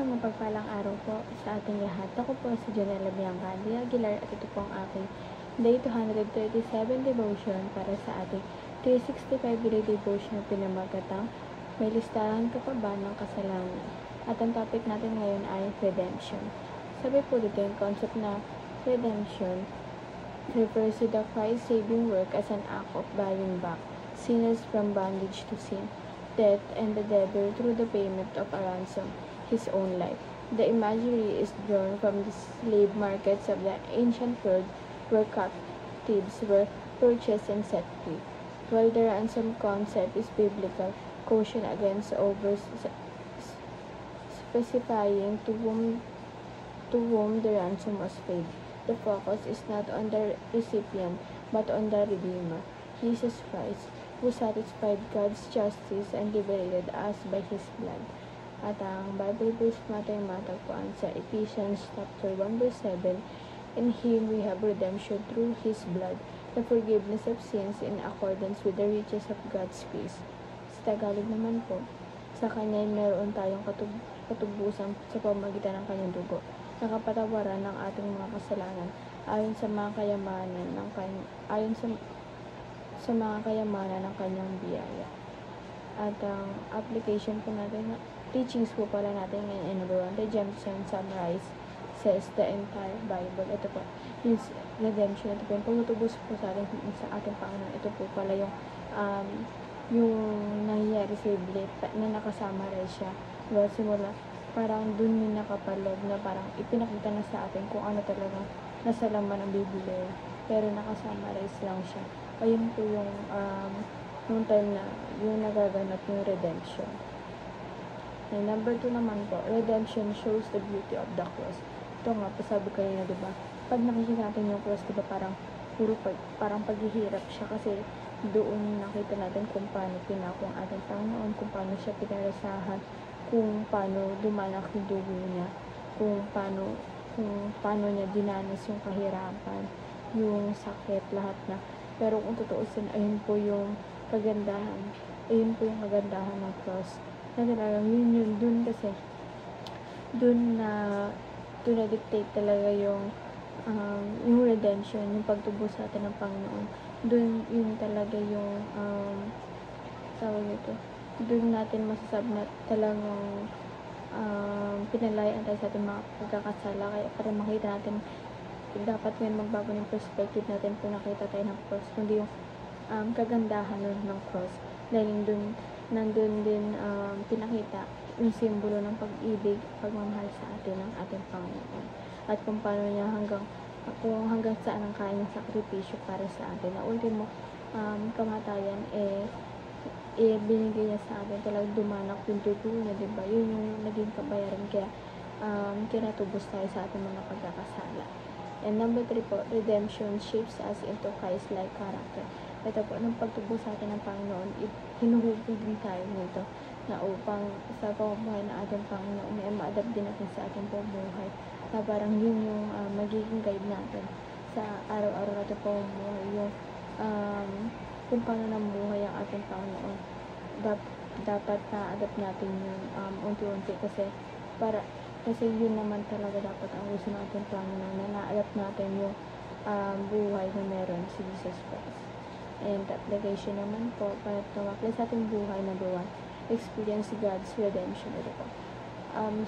Isang mapagpalang araw po sa ating lahat. Ako po si Jonella Bianca Aguilar at ito po ang aking Day 237 devotion para sa ating 365 daily devotion na pinamagatang May listahan ka pa ba ng kasalanan? At ang topic natin ngayon ay redemption. Sabi po dito yung concept na redemption refers to the Christ saving work as an act of buying back sinners from bondage to sin, death, and the devil through the payment of a ransom, his own life. The imagery is drawn from the slave markets of the ancient world where captives were purchased and set free. While the ransom concept is biblical, caution against specifying to whom the ransom was paid. The focus is not on the recipient but on the Redeemer, Jesus Christ, who satisfied God's justice and liberated us by His blood. At ang Bible verse natin matagpuan sa Ephesians chapter 1 verse 7, In Him we have redemption through His blood, the forgiveness of sins in accordance with the riches of God's grace. Sa Tagalog naman po, sa Kanya meron tayong katubusan sa pamamagitan ng Kanyang dugo, nakapatawaran ng ating mga kasalanan ayon sa mga kayamanan ng mga kayamanan ng Kanyang biyaya. At ang application po natin, teachings po pala natin ngayon ay number 1, redemption summarize says the entire Bible. Ito po, yung redemption, ito po yung pagtutubos po sa ating Panginoon. Ito po pala yung nangyayari sa Biblia na nakasummarize siya. Well, simula, parang dun yung nakapaloob na parang ipinakita na sa atin kung ano talagang nasa laman ng Biblia. Pero nakasummarize lang siya. Ayun po yung time na yung nagaganap yung redemption. And number 2 naman po, redemption shows the beauty of the cross. Ito nga, pasabi kayo na, diba? Pag nakikita natin yung cross, diba, parang paghihirap siya kasi doon nakita natin kung paano pinako ang ating Panginoon, kung paano siya pinarasahan, kung paano dumanak yung dugo niya, kung paano niya dinanas yung kahirapan, yung sakit, lahat na. Pero kung tutuusin, ayun po yung kagandahan ng cross. Na talagang yun dun kasi dun na dictate talaga yung redemption, yung pagtubos sa atin ng Panginoon. Dun yun talaga yung tawag ito, dun natin masasabi na talagang pinalayaan tayo sa ating mga pagkakasala. Kaya para makita natin, dapat ngayon magbago ng perspective natin kung nakita tayo ng cross, kundi yung kagandahan ng cross. Dahil nandun din pinakita yung simbolo ng pag-ibig, pagmamahal sa atin ng ating Panginoon. At kung paano niya hanggang saan ang kaya niyang sakripisyo para sa atin. Na ultimo kamatayan binigay niya sa atin, talagang dumanak yung dugo niya, diba? Yun yung naging kabayaran, kaya kinatubos tayo sa ating mga pagkakasala. And number 3 po, redemption shapes us into Christ-like character. Ito po, nung pagtubos sa atin ng Panginoon, hinuhubog din tayo nito na upang sa pamumuhay ng ating Panginoon ay ma-adapt din natin sa ating pamumuhay, na parang yun yung magiging guide natin sa araw-araw natin pamumuhay, yung kung paano namuhay ang ating Panginoon. Dapat na-adapt natin yun unti-unti kasi yun naman talaga dapat ang gusto ng ating Panginoon, na na-adapt natin yung buhay na meron si Jesus Christ. And application naman po, para tumakli sa ating buhay, number 1, experience God's redemption. Ito po.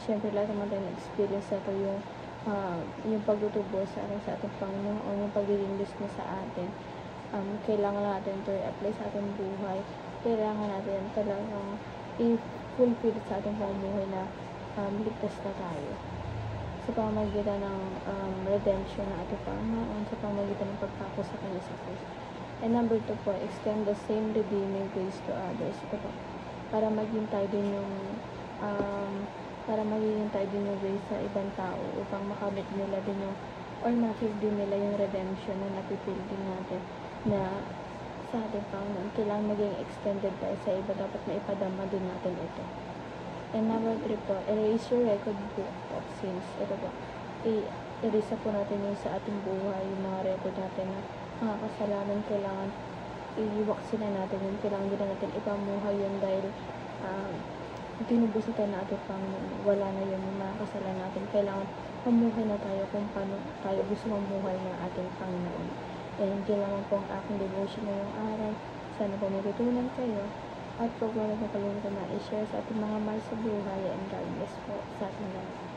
Siyempre, lahat naman tayo na-experience ito yung pagtutubos sa ating Panginoon, yung pagiging Diyos na sa atin. Kailangan natin ito i-apply sa ating buhay. Kailangan natin talagang i-fulfill sa ating buhay na ligtas na tayo sa pamamagitan ng redemption ng ating Panginoon, sa pamamagitan ng pagpako sa Kanya sa krus. And number 2 po, extend the same redeeming grace to others. Ito po, para maging tayo din yung grace sa ibang tao, upang makamit nila din yung, or ma-feel din nila yung redemption na napipil din natin na sa ating Panginoon. Kailangan maging extended tayo sa iba, dapat maipadama din natin ito. And number 3 po, erase your record book of sins. Ito po, i-erase po natin yung sa ating buhay, yung mga record natin na mga kasalanan, kailangan iiwaksin na natin yun. Kailangan din natin ipamuhay yun dahil tinubos na tayo ng ating Panginoon. Wala na yun yung mga kasalanan natin. Kailangan mamuhay na tayo kung paano tayo gusto mamuhay ng ating Panginoon. And yun naman po ang aking devotion ngayong araw. Sana po may tutunan kayo. At huwag mo na kalimutan na i-share sa ating mga mahal sa buhay. And God bless po sa ating lahat.